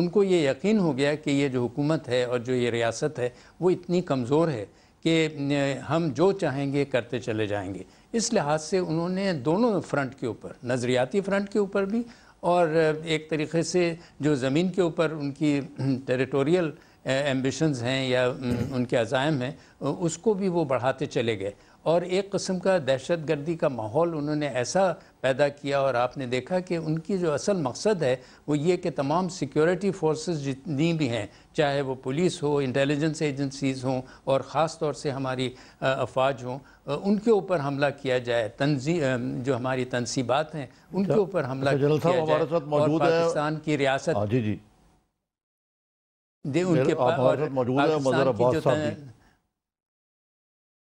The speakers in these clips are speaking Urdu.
ان کو یہ یقین ہو گیا کہ یہ جو حکومت ہے اور جو یہ ریاست ہے وہ اتنی کمزور ہے کہ ہم جو چاہیں گے کرتے چلے جائیں گے. اس لحاظ سے انہوں نے دونوں فرنٹ کے اوپر، نظریاتی فرنٹ کے اوپر بھی اور ایک طریقے سے جو زمین کے اوپر ان کی ٹیریٹوریل ایمبیشنز ہیں یا ان کے عزائم ہیں، اس کو بھی وہ بڑھاتے چلے گئے. اور ایک قسم کا دہشت گردی کا ماحول انہوں نے ایسا پیدا کیا، اور آپ نے دیکھا کہ ان کی جو اصل مقصد ہے وہ یہ کہ تمام سیکیورٹی فورسز جتنی بھی ہیں، چاہے وہ پولیس ہو، انٹیلیجنس ایجنسیز ہوں، اور خاص طور سے ہماری افواج ہوں، ان کے اوپر حملہ کیا جائے. جو ہماری تنصیبات ہیں ان کے اوپر حملہ کیا جائے، اور پاکستان کی ریاست جی جی ان کے پاکستان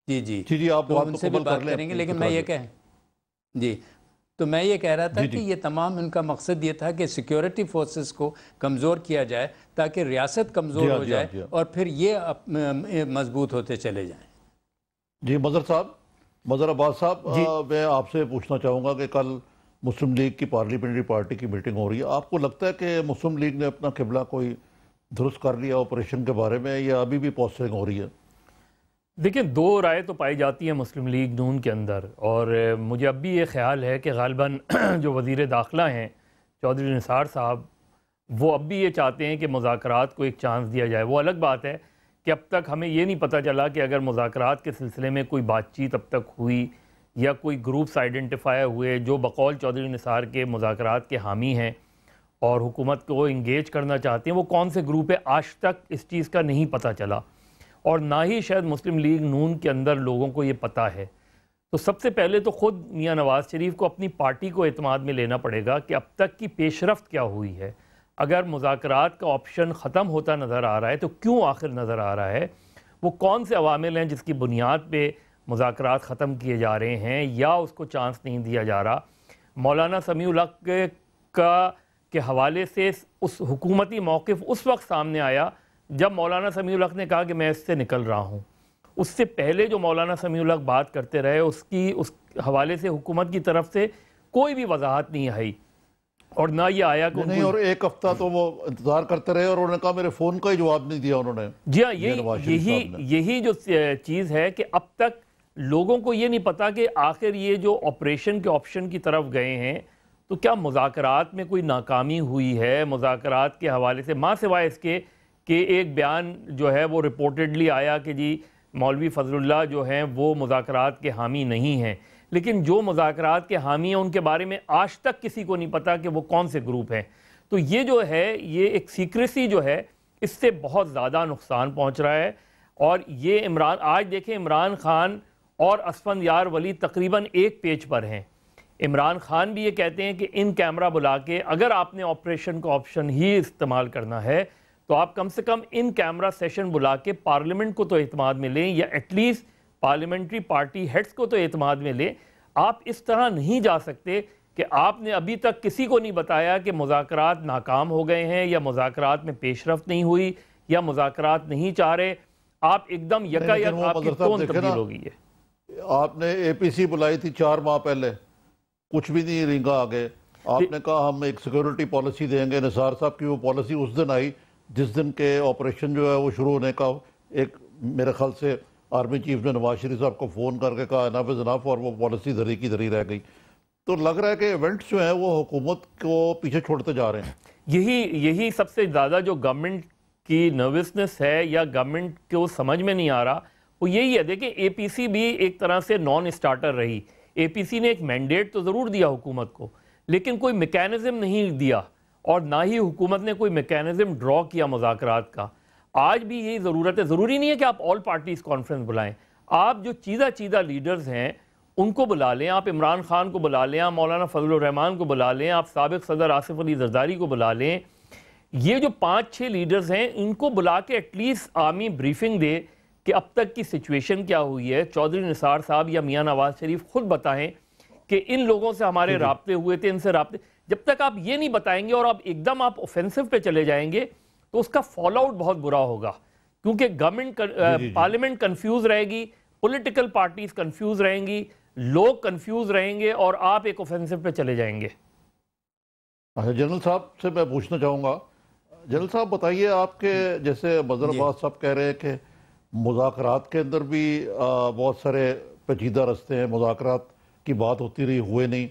کی جو جی آپ تو ان سے بھی بات کریں گے. لیکن میں یہ میں یہ کہہ رہا تھا کہ یہ تمام ان کا مقصد یہ تھا کہ سیکیورٹی فورسز کو کمزور کیا جائے تاکہ ریاست کمزور ہو جائے اور پھر یہ مضبوط ہوتے چلے جائیں. جی مظہر عباس صاحب، میں آپ سے پوچھنا چاہوں گا کہ کل مسلم لیگ کی پارلیمنٹری پارٹی کی میٹنگ ہو رہی ہے. آپ کو لگتا ہے کہ مسلم لیگ نے اپنا قبلہ کوئی درست کر لیا آپریشن کے بارے میں، یا ابھی بھی پوسٹرنگ ہو رہی ہے؟ دیکھیں، دو رائے تو پائی جاتی ہیں مسلم لیگ نون کے اندر، اور مجھے اب بھی یہ خیال ہے کہ غالباً جو وزیر داخلہ ہیں چودھری نثار صاحب، وہ اب بھی یہ چاہتے ہیں کہ مذاکرات کو ایک چانس دیا جائے. وہ الگ بات ہے کہ اب تک ہمیں یہ نہیں پتہ چلا کہ اگر مذاکرات کے سلسلے میں کوئی بات چیت اب تک ہوئی یا کوئی گروپس آئیڈنٹیفائی ہوئے جو بقول چودھری نثار کے مذاکرات کے حامی ہیں اور حکومت کو انگیج کرنا چاہتے ہیں، وہ کون سے گروپ ہے. آج تک اس چیز کا نہیں پتہ چلا، اور نہ ہی شاید مسلم لیگ نون کے اندر لوگوں کو یہ پتہ ہے. تو سب سے پہلے تو خود میاں نواز شریف کو اپنی پارٹی کو اعتماد میں لینا پڑے گا کہ اب تک کی پیش رفت کیا ہوئی ہے. اگر مذاکرات کا آپشن ختم ہوتا نظر آ رہا ہے تو کیوں آخر نظر آ رہا ہے؟ وہ کون سے عوامل ہیں جس کی بنیاد پہ مذاکرات ختم کیے جا رہے ہیں یا اس کو چانس نہیں دیا جا رہا؟ مولانا سمیع الحق کے حوالے سے اس حکومتی موقف اس وقت سامنے آیا جب مولانا سمیع الحق نے کہا کہ میں اس سے نکل رہا ہوں. اس سے پہلے جو مولانا سمیع الحق بات کرتے رہے، اس حوالے سے حکومت کی طرف سے کوئی بھی وضاحت نہیں آئی، اور نہ یہ آیا کہ نہیں. اور ایک ہفتہ تو وہ انتظار کرتے رہے اور انہوں نے کہا میرے فون کا ہی جواب نہیں دیا انہوں نے. جی ہاں، یہی جو چیز ہے کہ اب تک لوگوں کو یہ نہیں پتا کہ آخر یہ جو آپریشن کے آپشن کی طرف گئے ہیں تو کیا مذاکرات میں کوئی ناکامی ہوئی ہے مذاکرات کے حوالے سے، ماں سوائے اس کے کہ ایک بیان جو ہے وہ رپورٹڈلی آیا کہ جی مولوی فضل اللہ جو ہیں وہ مذاکرات کے حامی نہیں ہیں. لیکن جو مذاکرات کے حامی ہیں ان کے بارے میں آج تک کسی کو نہیں پتا کہ وہ کون سے گروپ ہیں. تو یہ جو ہے یہ ایک سیکریسی جو ہے اس سے بہت زیادہ نقصان پہنچ رہا ہے. اور یہ آج دیکھیں عمران خان اور اسفندیار ولی تقریباً ایک پیج پر ہیں. عمران خان بھی یہ کہتے ہیں کہ ان کیمرہ بلا کے اگر آپ نے آپریشن کا آپشن ہی استعمال کرنا ہے تو آپ کم سے کم ان کیمرہ سیشن بلا کے پارلیمنٹ کو تو اعتماد میں لیں، یا at least parliamentary party heads کو تو اعتماد میں لیں. آپ اس طرح نہیں جا سکتے کہ آپ نے ابھی تک کسی کو نہیں بتایا کہ مذاکرات ناکام ہو گئے ہیں یا مذاکرات میں پیش رفت نہیں ہوئی یا مذاکرات نہیں چاہ رہے. آپ ایک دم یک آپ کی ٹون تبدیل ہو گئی ہے. آپ نے اے پی سی بلائی تھی 4 ماہ پہلے، کچھ بھی نہیں رنگا آگے. آپ نے کہا ہم ایک سیکیورٹی پالیسی دیں گے. نثار صاحب کی وہ پالیسی اس دن آئی جس دن کے آپریشن جو ہے وہ شروع ہونے کا ایک میرے خیال سے آرمی چیف نے نواز شریف صاحب کو فون کر کے کہا انف از انف، اور وہ پالیسی دھری کی دھری رہ گئی. تو لگ رہا ہے کہ ایونٹس جو ہیں وہ حکومت کو پیچھے چھوڑتے جا رہے ہیں. یہی سب سے زیادہ جو گورنمنٹ کی نروسنس ہے یا گورنمنٹ کو سمجھ میں نہیں آ رہا وہ یہی ہے. دیکھیں اے پی سی بھی ایک طرح سے نان اسٹارٹر رہی. اے پی سی نے ایک مینڈیٹ تو ضرور دیا حکومت کو، لیکن کوئی میکینزم نہیں دیا، اور نہ ہی حکومت نے کوئی میکینزم ڈرا کیا مذاکرات کا. آج بھی یہی ضرورت ہے. ضروری نہیں ہے کہ آپ آل پارٹیز کانفرنس بلائیں، آپ جو چیدہ لیڈرز ہیں ان کو بلا لیں. آپ عمران خان کو بلا لیں، آپ مولانا فضل الرحمان کو بلا لیں، آپ سابق صدر آصف علی زرداری کو بلا لیں. یہ جو 5-6 لیڈرز ہیں ان کو بلا کے ایٹ لیسٹ آرمی بریفنگ دے کہ اب تک کی سچویشن کیا ہوئی ہے. چودھری نثار صاحب یا میاں نواز شریف خود بتائیں کہ ان لوگوں سے ہمارے رابطے ہوئے تھے، ان سے رابطے. جب تک آپ یہ نہیں بتائیں گے اور ایک دم آپ اوفینسو پہ چلے جائیں گے تو اس کا فال آؤٹ بہت برا ہوگا، کیونکہ گورنمنٹ پارلیمنٹ کنفیوز رہے گی، پولیٹیکل پارٹیز کنفیوز رہیں گی، لوگ کنفیوز رہیں گے، اور آپ ایک اوفینسو پہ چلے جائیں گے. اچھا، جنرل صاحب سے میں پوچھنا چاہوں گا، جنرل صاحب بتائیے، آپ کے جیسے مظہر عباس صاحب کہہ رہے ہیں کہ مذاکرات کے اندر بھی بہت سارے پیچیدہ رستے ہیں، مذاکرات کی بات ہوتی رہی، ہوئے نہیں،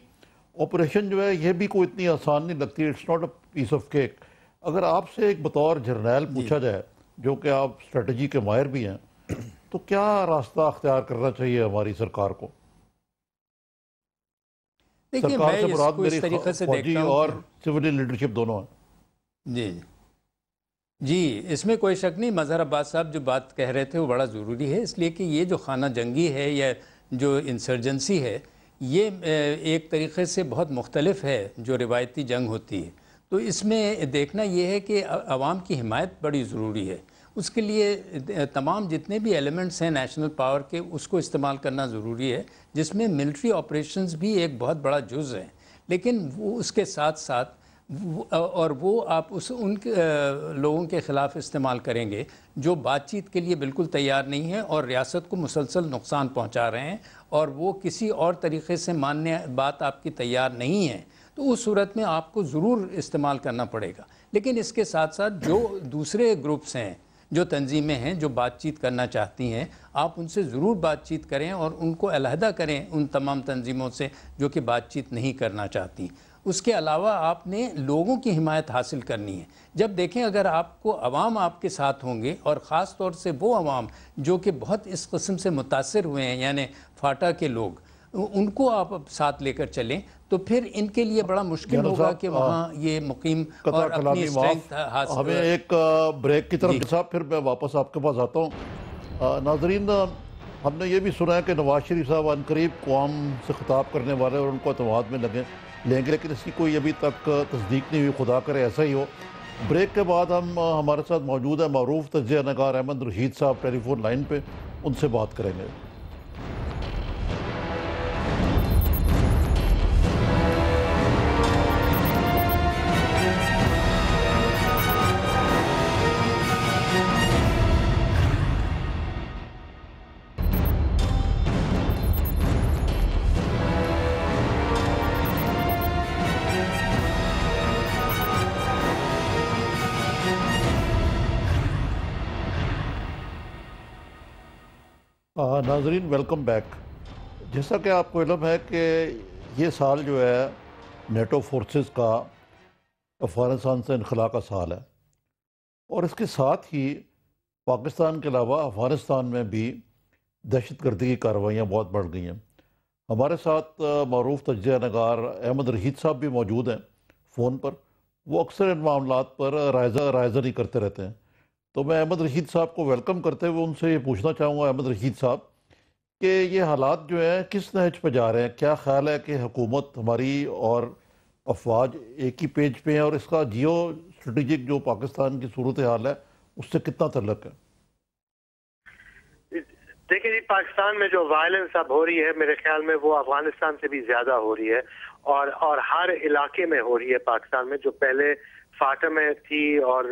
آپریشن جو ہے یہ بھی کوئی اتنی آسان نہیں لگتی، it's not a piece of cake. اگر آپ سے ایک بطور جرنیل پوچھا جائے، جو کہ آپ اسٹریٹجی کے ماہر بھی ہیں، تو کیا راستہ اختیار کرنا چاہیے ہماری سرکار کو؟ دیکھیے سرکار میں سے اس مراد کو اس میری طریقے سے فوجی دیکھتا ہوں اور سویلین لیڈرشپ دونوں ہیں۔ جی جی، اس میں کوئی شک نہیں، مظہر عباس صاحب جو بات کہہ رہے تھے وہ بڑا ضروری ہے، اس لیے کہ یہ جو خانہ جنگی ہے یا جو انسرجنسی ہے، یہ ایک طریقے سے بہت مختلف ہے جو روایتی جنگ ہوتی ہے۔ تو اس میں دیکھنا یہ ہے کہ عوام کی حمایت بڑی ضروری ہے، اس کے لیے تمام جتنے بھی ایلیمنٹس ہیں نیشنل پاور کے، اس کو استعمال کرنا ضروری ہے، جس میں ملٹری آپریشنز بھی ایک بہت بڑا جز ہے، لیکن وہ اس کے ساتھ ساتھ اور وہ آپ ان لوگوں کے خلاف استعمال کریں گے جو بات چیت کے لیے بالکل تیار نہیں ہیں اور ریاست کو مسلسل نقصان پہنچا رہے ہیں، اور وہ کسی اور طریقے سے ماننے بات آپ کی تیار نہیں ہے، تو اس صورت میں آپ کو ضرور استعمال کرنا پڑے گا۔ لیکن اس کے ساتھ ساتھ جو دوسرے گروپس ہیں، جو تنظیمیں ہیں جو بات چیت کرنا چاہتی ہیں، آپ ان سے ضرور بات چیت کریں اور ان کو علیحدہ کریں ان تمام تنظیموں سے جو کہ بات چیت نہیں کرنا چاہتی۔ اس کے علاوہ آپ نے لوگوں کی حمایت حاصل کرنی ہے۔ جب دیکھیں اگر آپ کو عوام آپ کے ساتھ ہوں گے، اور خاص طور سے وہ عوام جو کہ بہت اس قسم سے متاثر ہوئے ہیں، یعنی فاٹا کے لوگ، ان کو آپ ساتھ لے کر چلیں، تو پھر ان کے لیے بڑا مشکل ہوگا کہ وہاں یہ مقیم اور اپنی اسٹرینتھ حاصل۔ ہمیں ایک بریک کی طرف صاحب، پھر میں واپس آپ کے پاس آتا ہوں۔ ناظرین، ہم نے یہ بھی سنا ہے کہ نواز شریف صاحب عنقریب قوم سے خطاب کرنے والے اور ان کو اعتماد میں لیں گے، لیکن اس کی کوئی ابھی تک تصدیق نہیں ہوئی، خدا کرے ایسا ہی ہو۔ بریک کے بعد ہمارے ساتھ موجود ہے معروف تجزیہ نگار احمد رشید صاحب ٹیلی فون لائن پہ، ان سے بات کریں گے۔ ناظرین ویلکم بیک۔ جیسا کہ آپ کو علم ہے کہ یہ سال جو ہے نیٹو فورسز کا افغانستان سے انخلا کا سال ہے، اور اس کے ساتھ ہی پاکستان کے علاوہ افغانستان میں بھی دہشت گردی کی کارروائیاں بہت بڑھ گئی ہیں۔ ہمارے ساتھ معروف تجزیہ نگار احمد رشید صاحب بھی موجود ہیں فون پر، وہ اکثر ان معاملات پر رائزنی کرتے رہتے ہیں۔ تو میں احمد رشید صاحب کو ویلکم کرتے ہوئے ان سے یہ پوچھنا چاہوں گا، احمد رشید صاحب، کہ یہ حالات جو ہیں کس نہج پہ جا رہے ہیں؟ کیا خیال ہے کہ حکومت ہماری اور افواج ایک ہی پیج پہ ہیں، اور اس کا جیو اسٹریٹجک جو پاکستان کی صورتحال ہے اس سے کتنا تعلق ہے؟ دیکھیں جی، پاکستان میں جو وائلنس اب ہو رہی ہے میرے خیال میں وہ افغانستان سے بھی زیادہ ہو رہی ہے، اور ہر علاقے میں ہو رہی ہے پاکستان میں، جو پہلے فاٹا میں تھی اور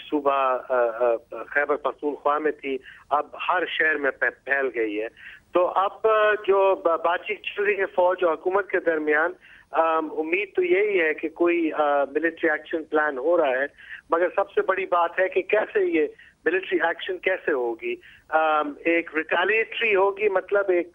صوبہ خیبر پختونخوا میں تھی، اب ہر شہر میں پھیل گئی ہے۔ تو اب جو بات چیت چل رہی ہے فوج اور حکومت کے درمیان، امید تو یہی ہے کہ کوئی ملٹری ایکشن پلان ہو رہا ہے، مگر سب سے بڑی بات ہے کہ کیسے یہ ملٹری ایکشن کیسے ہوگی۔ ایک ریٹیلیٹری ہوگی، مطلب ایک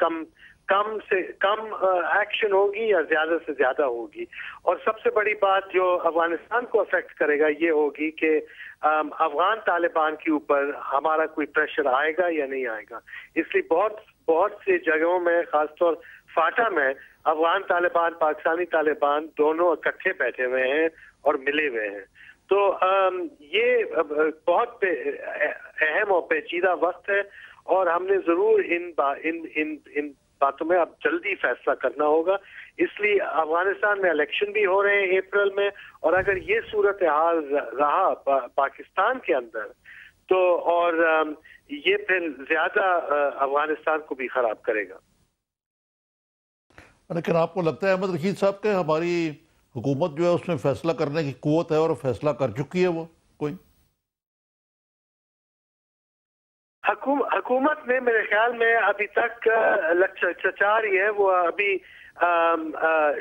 کم سے کم ایکشن ہوگی یا زیادہ سے زیادہ ہوگی، اور سب سے بڑی بات جو افغانستان کو افیکٹ کرے گا یہ ہوگی کہ افغان طالبان کے اوپر ہمارا کوئی پریشر آئے گا یا نہیں آئے گا۔ اس لیے بہت سی جگہوں میں، خاص طور فاٹا میں، افغان طالبان پاکستانی طالبان دونوں اکٹھے بیٹھے ہوئے ہیں اور ملے ہوئے ہیں۔ تو یہ بہت اہم اور پیچیدہ وقت ہے، اور ہم نے ضرور ان باتوں میں اب جلدی فیصلہ کرنا ہوگا۔ اس لیے افغانستان میں الیکشن بھی ہو رہے ہیں اپریل میں، اور اگر یہ صورتحال رہا پاکستان کے اندر تو اور یہ پھر زیادہ افغانستان کو بھی خراب کرے گا۔ لیکن آپ کو لگتا ہے احمد رشید صاحب کہ ہماری حکومت جو ہے اس میں فیصلہ کرنے کی قوت ہے اور فیصلہ کر چکی ہے وہ کوئی؟ حکومت نے میرے خیال میں ابھی تک چچا رہی ہے، وہ ابھی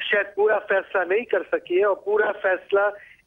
شاید پورا فیصلہ نہیں کر سکی ہے، اور پورا فیصلہ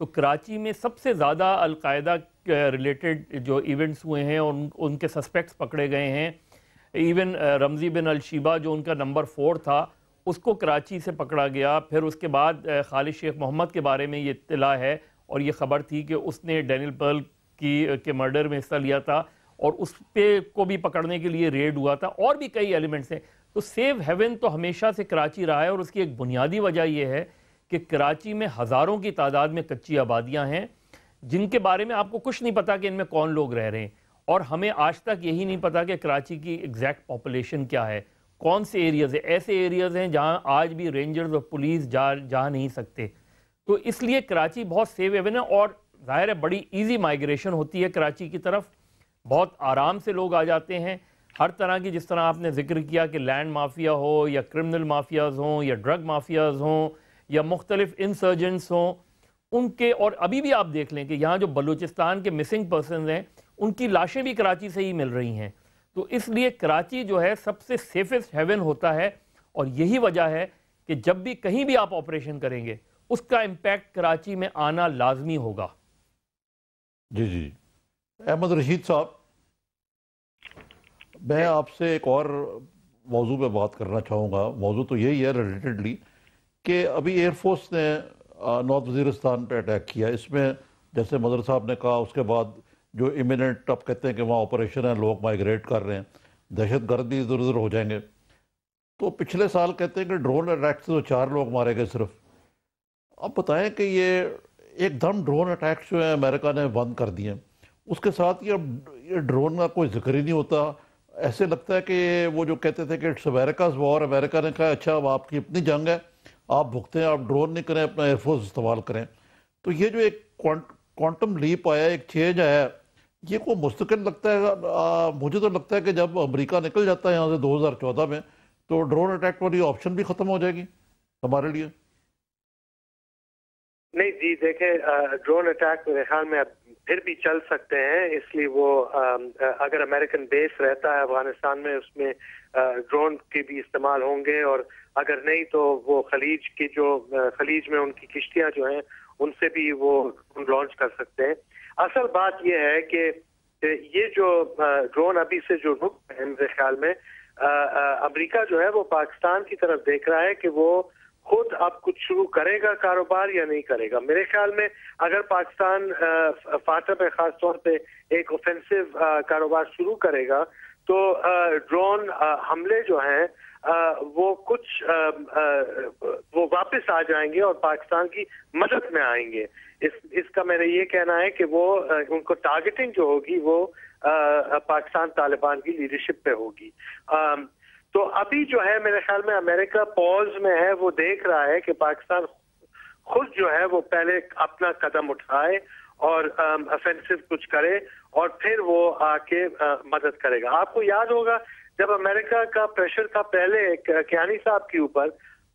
تو کراچی میں سب سے زیادہ القاعدہ ریلیٹڈ جو ایونٹس ہوئے ہیں اور ان کے سسپیکٹس پکڑے گئے ہیں. ایون رمزی بن الشیبہ جو ان کا نمبر 4 تھا اس کو کراچی سے پکڑا گیا. پھر اس کے بعد خالد شیخ محمد کے بارے میں یہ اطلاع ہے اور یہ خبر تھی کہ اس نے ڈینیل پرل کے مرڈر میں حصہ لیا تھا اور اس پہ کو بھی پکڑنے کے لیے ریڈ ہوا تھا. اور بھی کئی ایلیمنٹس ہیں. تو سیو ہیون تو ہمیشہ سے کراچی رہا ہے اور اس کی ایک بنیادی وجہ یہ ہے کہ کراچی میں ہزاروں کی تعداد میں کچی آبادیاں ہیں جن کے بارے میں آپ کو کچھ نہیں پتا کہ ان میں کون لوگ رہ رہے ہیں. اور ہمیں آج تک یہی نہیں پتا کہ کراچی کی ایگزیکٹ پاپولیشن کیا ہے, کون سے ایریاز ہیں. ایسے ایریاز ہیں جہاں آج بھی رینجرز اور پولیس جا نہیں سکتے. تو اس لیے کراچی بہت سیو ہیون ہے اور ظاہر ہے بڑی ایزی مائیگریشن ہوتی ہے کراچی کی طرف. بہت آرام سے لوگ آ جاتے ہیں ہر طرح کی, جس طرح آپ نے ذکر کیا کہ لینڈ مافیا ہو یا کرمنل مافیاز ہوں یا ڈرگ مافیاز ہوں یا مختلف انسرجنٹس ہوں ان کے. اور ابھی بھی آپ دیکھ لیں کہ یہاں جو بلوچستان کے مسنگ پرسنز ہیں ان کی لاشیں بھی کراچی سے ہی مل رہی ہیں. تو اس لیے کراچی جو ہے سب سے سیفسٹ ہیون ہوتا ہے اور یہی وجہ ہے کہ جب بھی کہیں بھی آپ آپریشن کریں گے اس کا امپیکٹ کراچی میں آنا لازمی ہوگا. جی احمد رشید صاحب, میں آپ سے ایک اور موضوع پہ بات کرنا چاہوں گا. موضوع تو یہی ہے ریلیٹڈلی کہ ابھی ایئر فورس نے نارتھ وزیرستان پہ اٹیک کیا. اس میں جیسے مظہر صاحب نے کہا اس کے بعد جو امیوننٹ آپ کہتے ہیں کہ وہاں آپریشن ہے, لوگ مائیگریٹ کر رہے ہیں, دہشت گرد بھی ادھر ادھر ہو جائیں گے. تو پچھلے سال کہتے ہیں کہ ڈرون اٹیک سے تو 4 لوگ مارے گئے صرف. اب بتائیں کہ یہ ایک دم ڈرون اٹیکس جو ہیں امریکہ نے بند کر دیے, اس کے ساتھ یہ ڈرون کا کوئی ذکر ہی نہیں ہوتا. ایسے لگتا ہے کہ وہ جو کہتے تھے کہ اٹس امریکاز وار, امریکہ نے کہا اچھا اب آپ کی اپنی جنگ ہے, آپ بھگتے ہیں, آپ ڈرون نہیں کریں, اپنا ایئر فورس استعمال کریں. تو یہ جو ایک کوانٹم لیپ آیا, ایک چینج آیا, یہ کو مستقل لگتا ہے. مجھے تو لگتا ہے کہ جب امریکہ نکل جاتا ہے یہاں سے 2014 میں تو ڈرون اٹیک والی آپشن بھی ختم ہو جائے گی ہمارے لیے. نہیں جی دیکھیں, ڈرون اٹیک میرے خیال میں اب پھر بھی چل سکتے ہیں. اس لیے وہ اگر امریکن بیس رہتا ہے افغانستان میں اس میں ڈرون کے بھی استعمال ہوں گے, اور اگر نہیں تو وہ خلیج میں ان کی کشتیاں جو ہیں ان سے بھی وہ لانچ کر سکتے ہیں. اصل بات یہ ہے کہ یہ جو ڈرون ابھی سے جو رک ہے میرے خیال میں امریکہ جو ہے وہ پاکستان کی طرف دیکھ رہا ہے کہ وہ خود اب کچھ شروع کرے گا کاروبار یا نہیں کرے گا. میرے خیال میں اگر پاکستان فاتح پہ خاص طور پہ ایک اوفینسو کاروبار شروع کرے گا تو ڈرون حملے جو ہیں وہ کچھ وہ واپس آ جائیں گے اور پاکستان کی مدد میں آئیں گے. اس کا میرا یہ کہنا ہے کہ وہ ان کو ٹارگیٹنگ جو ہوگی وہ پاکستان طالبان کی لیڈرشپ پہ ہوگی. تو ابھی جو ہے میرے خیال میں امریکہ پوز میں ہے, وہ دیکھ رہا ہے کہ پاکستان خود جو ہے وہ پہلے اپنا قدم اٹھائے اور افینسو کچھ کرے اور پھر وہ آ کے مدد کرے گا. آپ کو یاد ہوگا جب امریکہ کا پریشر تھا پہلے کیانی صاحب کے اوپر,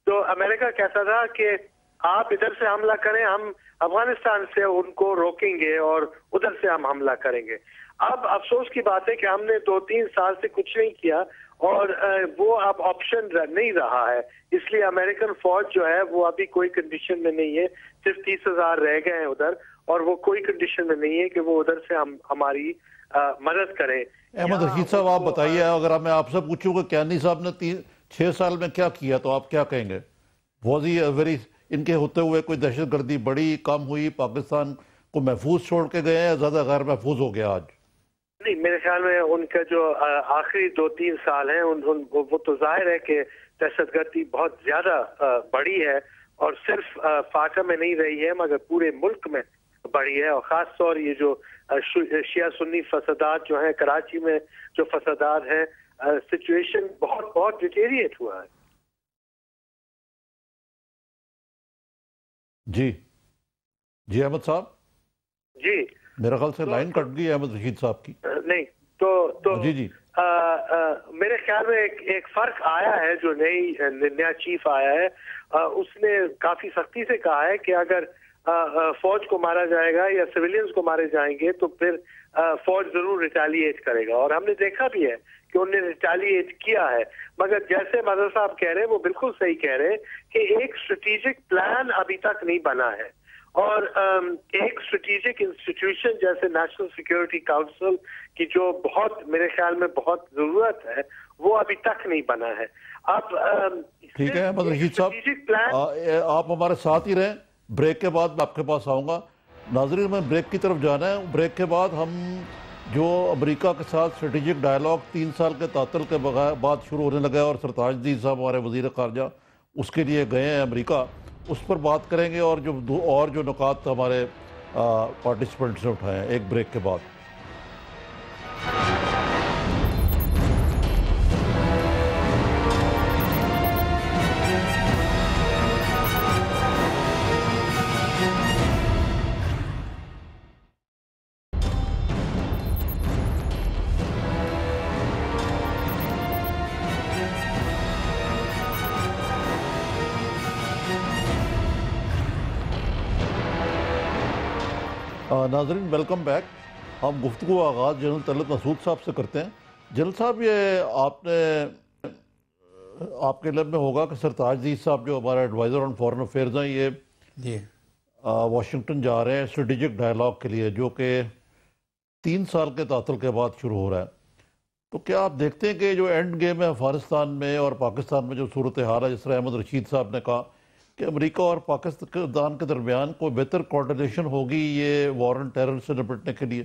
تو امریکہ کہتا تھا کہ آپ ادھر سے حملہ کریں, ہم افغانستان سے ان کو روکیں گے اور ادھر سے ہم حملہ کریں گے. اب افسوس کی بات ہے کہ ہم نے 2-3 سال سے کچھ نہیں کیا اور وہ اب آپشن نہیں رہا ہے. اس لیے امریکن فوج جو ہے وہ ابھی کوئی کنڈیشن میں نہیں ہے, صرف 30,000 رہ گئے ہیں ادھر, اور وہ کوئی کنڈیشن میں نہیں ہے کہ وہ ادھر سے ہماری مدد کریں. احمد رشید صاحب آپ بتائیے, اگر میں آپ سے پوچھوں کہ کیانی صاحب نے 6 سال میں کیا کیا تو آپ کیا کہیں گے؟ واز ہی ویری, ان کے ہوتے ہوئے کوئی دہشت گردی بڑی کم ہوئی, پاکستان کو محفوظ چھوڑ کے گئے یا زیادہ غیر محفوظ ہو گیا آج؟ نہیں, میرے خیال میں ان کا جو آخری 2-3 سال ہیں وہ تو ظاہر ہے کہ دہشت گردی بہت زیادہ بڑی ہے اور صرف فاٹا میں نہیں رہی ہے مگر پورے ملک میں بڑی ہے. اور خاص طور یہ جو شیعہ سنی فسادات جو ہیں کراچی میں جو فسادات ہیں, سچویشن بہت ڈیٹیریٹ ہوا ہے. جی احمد صاحب. جی میرا خیال سے لائن کٹ گئی احمد رشید صاحب کی. نہیں تو جی میرے خیال میں ایک فرق آیا ہے, جو نیا چیف آیا ہے اس نے کافی سختی سے کہا ہے کہ اگر فوج کو مارا جائے گا یا سویلینز کو مارے جائیں گے تو پھر فوج ضرور ریٹیلیٹ کرے گا, اور ہم نے دیکھا بھی ہے کہ انہوں نے ریٹیلیٹ کیا ہے. مگر جیسے مظہر صاحب کہہ رہے ہیں وہ بالکل صحیح کہہ رہے ہیں کہ ایک اسٹریٹجک پلان ابھی تک نہیں بنا ہے, اور ایک اسٹریٹجک انسٹیٹیوشن جیسے نیشنل سیکیورٹی کاؤنسل کی جو بہت میرے خیال میں بہت ضرورت ہے وہ ابھی تک نہیں بنا ہے. اب ٹھیک ہے احمد رشید صاحب، آپ ہمارے ساتھ ہی رہیں، بریک کے بعد میں آپ کے پاس آؤں گا. ناظرین میں بریک کی طرف جانا ہے. بریک کے بعد ہم جو امریکہ کے ساتھ اسٹریٹجک ڈائیلاگ 3 سال کے تعطل کے بعد شروع ہونے لگا ہے اور سرتاج الدین صاحب ہمارے وزیر خارجہ اس کے لیے گئے ہیں امریکہ، اس پر بات کریں گے اور جو نکات ہمارے پارٹیسپنٹس نے اٹھائے ہیں ایک بریک کے بعد. ناظرین ویلکم بیک. ہم گفتگو آغاز جنرل طلعت مسعود صاحب سے کرتے ہیں. جنرل صاحب، یہ آپ کے علم میں ہوگا کہ سرتاج الدین صاحب جو ہمارے ایڈوائزر آن فارن افیئرز ہیں، یہ جی واشنگٹن جا رہے ہیں اسٹریٹجک ڈائیلاگ کے لیے جو کہ 3 سال کے تعطل کے بعد شروع ہو رہا ہے. تو کیا آپ دیکھتے ہیں کہ جو اینڈ گیم ہے افغانستان میں اور پاکستان میں جو صورتحال ہے، جس طرح احمد رشید صاحب نے کہا کہ امریکہ اور پاکستان کے درمیان کوئی بہتر کوارڈینیشن ہوگی یہ وار آن ٹیرر سے نپٹنے کے لیے؟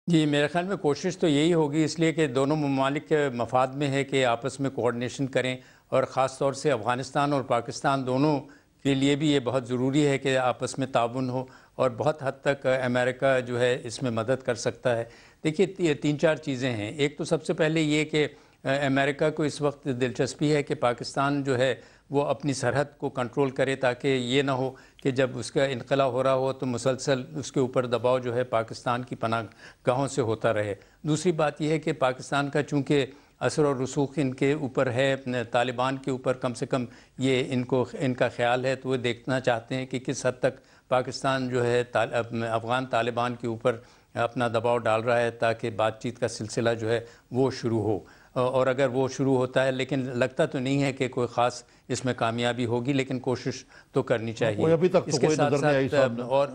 جی میرے خیال میں کوشش تو یہی ہوگی، اس لیے کہ دونوں ممالک کے مفاد میں ہے کہ آپس میں کوارڈینیشن کریں، اور خاص طور سے افغانستان اور پاکستان دونوں کے لیے بھی یہ بہت ضروری ہے کہ آپس میں تعاون ہو، اور بہت حد تک امریکہ جو ہے اس میں مدد کر سکتا ہے. دیکھیے 3-4 چیزیں ہیں. ایک تو سب سے پہلے یہ کہ امریکہ کو اس وقت دلچسپی ہے کہ پاکستان جو ہے وہ اپنی سرحد کو کنٹرول کرے، تاکہ یہ نہ ہو کہ جب اس کا انخلا ہو رہا ہو تو مسلسل اس کے اوپر دباؤ جو ہے پاکستان کی پناہ گاہوں سے ہوتا رہے. دوسری بات یہ ہے کہ پاکستان کا چونکہ اثر و رسوخ ان کے اوپر ہے، طالبان کے اوپر کم سے کم یہ ان کا خیال ہے، تو وہ دیکھنا چاہتے ہیں کہ کس حد تک پاکستان جو ہے افغان طالبان کے اوپر اپنا دباؤ ڈال رہا ہے، تاکہ بات چیت کا سلسلہ جو ہے وہ شروع ہو. اور اگر وہ شروع ہوتا ہے، لیکن لگتا تو نہیں ہے کہ کوئی خاص اس میں کامیابی ہوگی، لیکن کوشش تو کرنی چاہیے. ابھی تک تو کوئی نظر نہیں آئی صاحب. اور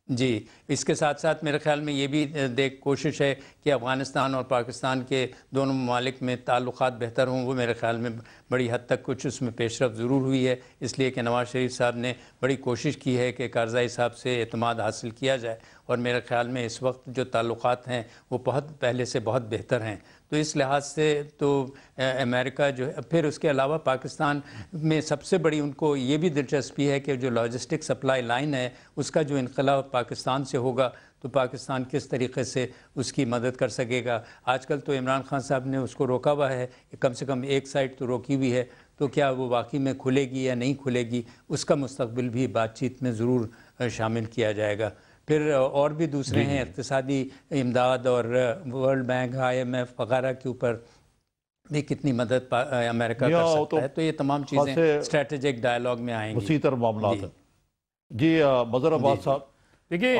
جی اس کے ساتھ ساتھ میرے خیال میں یہ بھی کوشش ہے کہ افغانستان اور پاکستان کے دونوں ممالک میں تعلقات بہتر ہوں. وہ میرے خیال میں بڑی حد تک کچھ اس میں پیش رفت ضرور ہوئی ہے، اس لیے کہ نواز شریف صاحب نے بڑی کوشش کی ہے کہ کارزائی صاحب سے اعتماد حاصل کیا جائے، اور میرے خیال میں اس وقت جو تعلقات ہیں وہ بہت پہلے سے بہت بہتر ہیں. تو اس لحاظ سے تو امریکہ جو ہے، پھر اس کے علاوہ پاکستان میں سب سے بڑی ان کو یہ بھی دلچسپی ہے کہ جو لاجسٹک سپلائی لائن ہے اس کا جو انخلا پاکستان سے ہوگا تو پاکستان کس طریقے سے اس کی مدد کر سکے گا. آج کل تو عمران خان صاحب نے اس کو روکا ہوا ہے، کم سے کم ایک سائٹ تو روکی ہوئی ہے، تو کیا وہ واقعی میں کھلے گی یا نہیں کھلے گی، اس کا مستقبل بھی بات چیت میں ضرور شامل کیا جائے گا. پھر اور بھی دوسرے ہیں اقتصادی امداد اور ورلڈ بینک IMF وغیرہ کے اوپر بھی کتنی مدد امریکہ کر سکتا ہے. تو یہ تمام چیزیں اسٹریٹجک ڈائیلاگ میں آئیں گی. وسیع تر معاملات ہیں. جی مظہر عباس صاحب، دیکھیے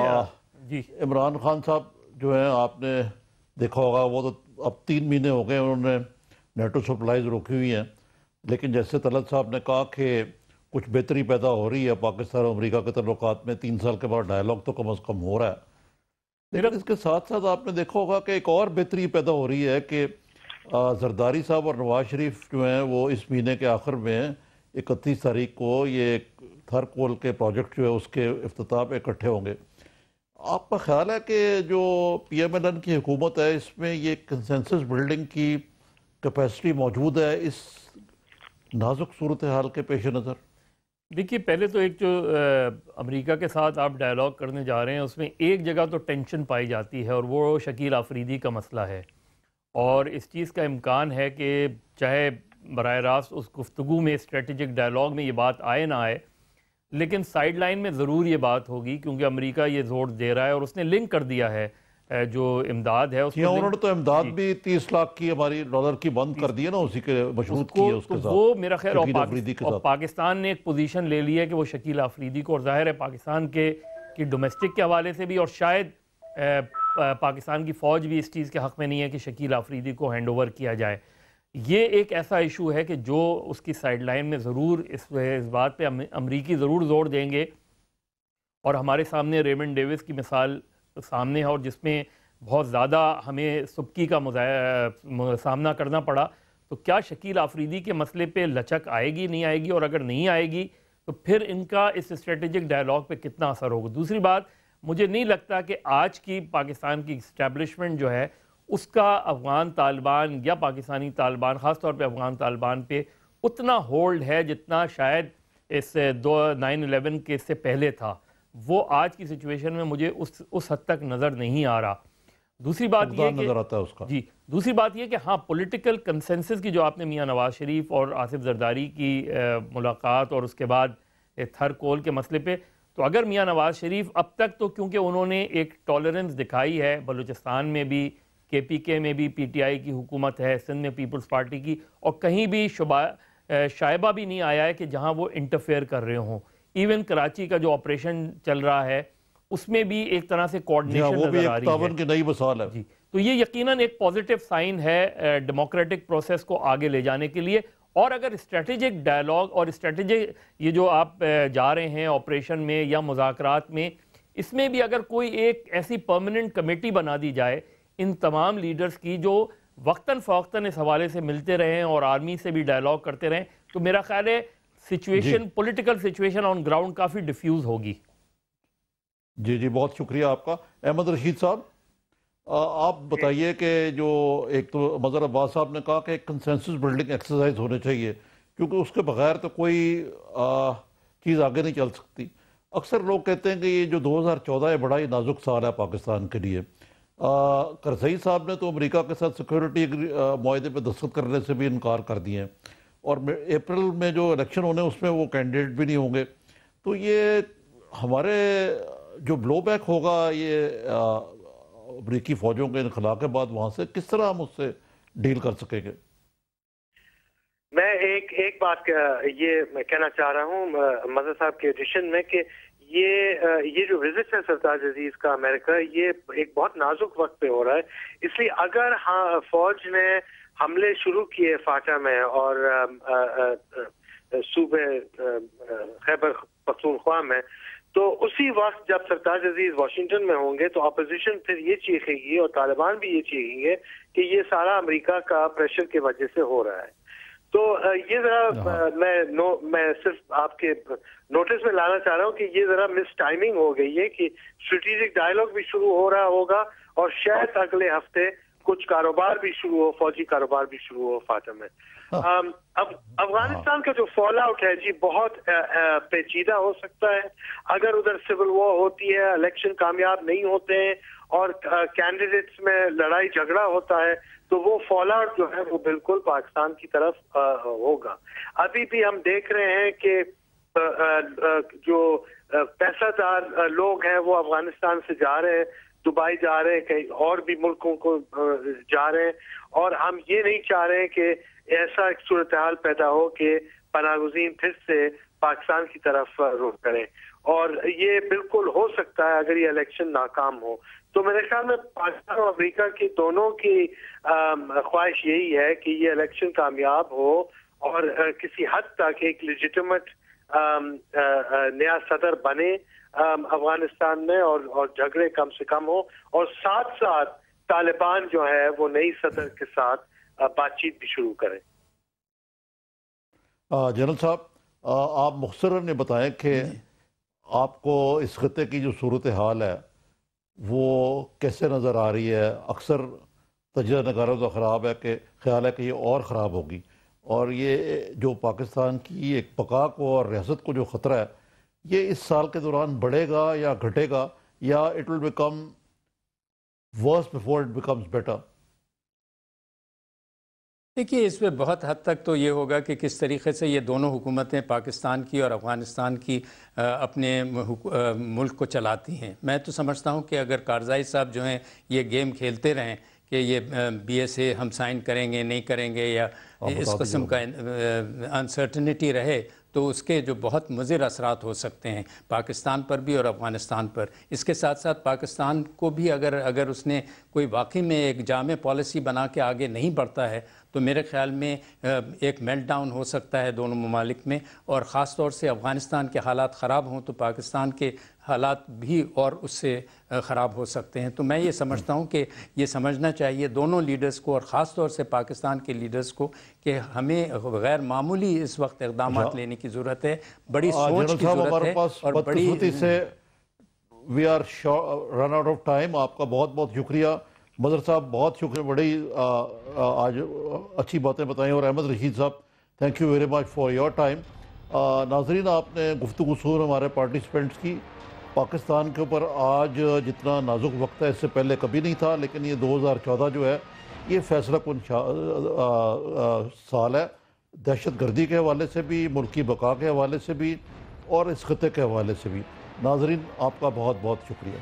جی عمران خان صاحب جو ہیں آپ نے دیکھا ہوگا، وہ تو اب 3 مہینے ہو گئے انہوں نے نیٹو سپلائیز روکی ہوئی ہیں، لیکن جیسے طلعت صاحب نے کہا کہ کچھ بہتری پیدا ہو رہی ہے پاکستان اور امریکہ کے تعلقات میں. 3 سال کے بعد ڈائیلاگ تو کم از کم ہو رہا ہے، لیکن اس کے ساتھ ساتھ آپ نے دیکھا ہوگا کہ ایک اور بہتری پیدا ہو رہی ہے کہ زرداری صاحب اور نواز شریف جو ہیں وہ اس مہینے کے آخر میں 31 تاریخ کو یہ تھر کول کے پروجیکٹ جو ہے اس کے افتتاح پہ اکٹھے ہوں گے. آپ کا خیال ہے کہ جو PMLN کی حکومت ہے اس میں یہ کنسنسس بلڈنگ کی کیپیسٹی موجود ہے اس نازک صورتحال کے پیش نظر؟ دیکھیے پہلے تو ایک جو امریکہ کے ساتھ آپ ڈائیلاگ کرنے جا رہے ہیں اس میں ایک جگہ تو ٹینشن پائی جاتی ہے، اور وہ شکیل آفریدی کا مسئلہ ہے. اور اس چیز کا امکان ہے کہ چاہے براہ راست اس گفتگو میں اسٹریٹجک ڈائیلاگ میں یہ بات آئے نہ آئے، لیکن سائیڈ لائن میں ضرور یہ بات ہوگی، کیونکہ امریکہ یہ زور دے رہا ہے اور اس نے لنک کر دیا ہے جو امداد ہے اس انہوں نے تو امداد بھی 30 لاکھ کی ہماری ڈالر کی بند کر دی ہے نا، اسی کے مشروط کی ہے اس کے ساتھ. وہ میرا خیر اور پاکستان نے ایک پوزیشن لے لی ہے کہ وہ شکیل آفریدی کو، اور ظاہر ہے پاکستان کی ڈومیسٹک کے حوالے سے بھی، اور شاید پاکستان کی فوج بھی اس چیز کے حق میں نہیں ہے کہ شکیل آفریدی کو ہینڈ اوور کیا جائے. یہ ایک ایسا ایشو ہے کہ جو اس کی سائیڈ لائن میں ضرور اس بات پہ امریکی ضرور زور دیں گے، اور ہمارے سامنے ریمنڈ ڈیوس کی مثال سامنے ہے، اور جس میں بہت زیادہ ہمیں سبکی کا سامنا کرنا پڑا. تو کیا شکیل آفریدی کے مسئلے پہ لچک آئے گی، نہیں آئے گی؟ اور اگر نہیں آئے گی تو پھر ان کا اس اسٹریٹجک ڈائیلاگ پہ کتنا اثر ہوگا؟ دوسری بات، مجھے نہیں لگتا کہ آج کی پاکستان کی اسٹیبلشمنٹ جو ہے اس کا افغان طالبان یا پاکستانی طالبان، خاص طور پہ افغان طالبان پہ اتنا ہولڈ ہے جتنا شاید اس 9/11 کے سے پہلے تھا. وہ آج کی سچویشن میں مجھے اس حد تک نظر نہیں آ رہا. دوسری بات یہ نظر آتا ہے اس کا. جی دوسری بات یہ کہ ہاں پولیٹیکل کنسنسس کی جو آپ نے میاں نواز شریف اور آصف زرداری کی ملاقات اور اس کے بعد تھر کول کے مسئلے پہ، تو اگر میاں نواز شریف اب تک تو کیونکہ انہوں نے ایک ٹالرنس دکھائی ہے، بلوچستان میں بھی کے پی کے میں بھی پی ٹی آئی کی حکومت ہے، سندھ میں پیپلز پارٹی کی، اور کہیں بھی شائبہ بھی نہیں آیا ہے کہ جہاں وہ انٹرفیئر کر رہے ہوں. ایون کراچی کا جو آپریشن چل رہا ہے اس میں بھی ایک طرح سے کوارڈینیشن نظر آ رہی ہے. تعاون کی نئی مثال ہے. جی تو یہ یقیناً ایک پازیٹیو سائن ہے ڈیموکریٹک پروسیس کو آگے لے جانے کے لیے. اور اگر اسٹریٹجک ڈائیلاگ اور اسٹریٹجک یہ جو آپ جا رہے ہیں آپریشن میں یا مذاکرات میں، اس میں بھی اگر کوئی ایک ایسی پرماننٹ کمیٹی بنا دی جائے ان تمام لیڈرز کی جو وقتاً فوقتاً اس حوالے سے ملتے رہیں اور آرمی سے بھی ڈائیلاگ کرتے رہیں، تو میرا خیال ہے situation political situation on ground کافی ڈیفیوز ہوگی. جی بہت شکریہ آپ کا. احمد رشید صاحب، آپ بتائیے کہ جو ایک تو مظہر عباس صاحب نے کہا کہ ایک کنسنسس بلڈنگ ایکسرسائز ہونے چاہیے، کیونکہ اس کے بغیر تو کوئی چیز آگے نہیں چل سکتی. اکثر لوگ کہتے ہیں کہ یہ جو 2014 ہے بڑا ہی نازک سال ہے پاکستان کے لیے. کرزئی صاحب نے تو امریکہ کے ساتھ سیکورٹی معاہدے پہ دستخط کرنے سے بھی انکار کر دیے ہیں، اور اپریل میں جو الیکشن ہونے اس میں وہ کینڈیڈیٹ بھی نہیں ہوں گے. تو یہ ہمارے جو بلو بیک ہوگا یہ امریکی فوجوں کے انخلا کے بعد، وہاں سے کس طرح ہم اس سے ڈیل کر سکیں گے؟ میں ایک بات یہ کہنا چاہ رہا ہوں مظہر صاحب کے ایڈیشن میں کہ یہ جو وزٹ ہے سرتاج عزیز کا امریکہ، یہ ایک بہت نازک وقت پہ ہو رہا ہے. اس لیے اگر فوج نے حملے شروع کیے فاٹا میں اور صوبے خیبر پختونخوا میں، تو اسی وقت جب سرتاج عزیز واشنگٹن میں ہوں گے تو اپوزیشن پھر یہ چیخے گی اور طالبان بھی یہ چیخیں گے کہ یہ سارا امریکہ کا پریشر کی وجہ سے ہو رہا ہے. تو یہ ذرا میں صرف آپ کے نوٹس میں لانا چاہ رہا ہوں کہ یہ ذرا مس ٹائمنگ ہو گئی ہے کہ اسٹریٹجک ڈائیلاگ بھی شروع ہو رہا ہوگا اور شاید اگلے ہفتے کچھ کاروبار بھی شروع ہو، فوجی کاروبار بھی شروع ہو فاٹا میں. اب افغانستان کا جو فال آؤٹ ہے جی بہت پیچیدہ ہو سکتا ہے. اگر ادھر سول وار ہوتی ہے، الیکشن کامیاب نہیں ہوتے ہیں اور کینڈیڈیٹس میں لڑائی جھگڑا ہوتا ہے تو وہ فال آؤٹ جو ہے وہ بالکل پاکستان کی طرف ہوگا. ابھی بھی ہم دیکھ رہے ہیں کہ جو پیسہ دار لوگ ہیں وہ افغانستان سے جا رہے ہیں، دبئی جا رہے ہیں، کہیں اور بھی ملکوں کو جا رہے ہیں، اور ہم یہ نہیں چاہ رہے ہیں کہ ایسا ایک صورتحال پیدا ہو کہ پناہ گزین پھر سے پاکستان کی طرف رخ کریں. اور یہ بالکل ہو سکتا ہے اگر یہ الیکشن ناکام ہو. تو میرے خیال میں پاکستان اور امریکہ کی دونوں کی خواہش یہی ہے کہ یہ الیکشن کامیاب ہو اور کسی حد تک ایک لیجیٹیمیٹ نیا صدر بنے افغانستان میں اور جھگڑے کم سے کم ہو، اور ساتھ ساتھ طالبان جو ہے وہ نئی صدر کے ساتھ بات چیت بھی شروع کریں. جنرل صاحب، آپ مختصراً بتائیں کہ آپ کو اس خطے کی جو صورتحال ہے وہ کیسے نظر آ رہی ہے؟ اکثر تجزیہ نگاروں کا خراب ہے کہ خیال ہے کہ یہ اور خراب ہوگی، اور یہ جو پاکستان کی ایک بقا کو اور ریاست کو جو خطرہ ہے یہ اس سال کے دوران بڑھے گا یا گھٹے گا، یا it will become worse before it becomes better? دیکھیے، اس میں بہت حد تک تو یہ ہوگا کہ کس طریقے سے یہ دونوں حکومتیں پاکستان کی اور افغانستان کی اپنے ملک کو چلاتی ہیں. میں تو سمجھتا ہوں کہ اگر کارزائی صاحب جو ہیں یہ گیم کھیلتے رہیں کہ یہ بی ایس اے ہم سائن کریں گے نہیں کریں گے، یا اس قسم کا انسرٹنٹی رہے، تو اس کے جو بہت مضر اثرات ہو سکتے ہیں پاکستان پر بھی اور افغانستان پر. اس کے ساتھ ساتھ پاکستان کو بھی اگر اس نے کوئی واقعی میں ایک جامع پالیسی بنا کے آگے نہیں بڑھتا ہے تو میرے خیال میں ایک میلٹ ڈاؤن ہو سکتا ہے دونوں ممالک میں، اور خاص طور سے افغانستان کے حالات خراب ہوں تو پاکستان کے حالات بھی اور اس سے خراب ہو سکتے ہیں۔ تو میں یہ سمجھتا ہوں کہ یہ سمجھنا چاہیے دونوں لیڈرز کو، اور خاص طور سے پاکستان کے لیڈرز کو، کہ ہمیں غیر معمولی اس وقت اقدامات لینے کی ضرورت ہے، بڑی سوچ کی ضرورت ہے، اور بڑی سے we are run out of time. آپ کا بہت بہت شکریہ مظہر صاحب، بہت شکریہ، بڑی آج اچھی باتیں بتائیں، اور احمد رشید صاحب thank you very much for your time. ناظرین، آپ نے گفتگو سن ہمارے پارٹیسپینٹس کی پاکستان کے اوپر آج جتنا نازک وقت ہے اس سے پہلے کبھی نہیں تھا، لیکن یہ 2014 جو ہے یہ فیصلہ کن سال ہے، دہشت گردی کے حوالے سے بھی، ملکی بقا کے حوالے سے بھی، اور اس خطے کے حوالے سے بھی۔ ناظرین، آپ کا بہت بہت شکریہ۔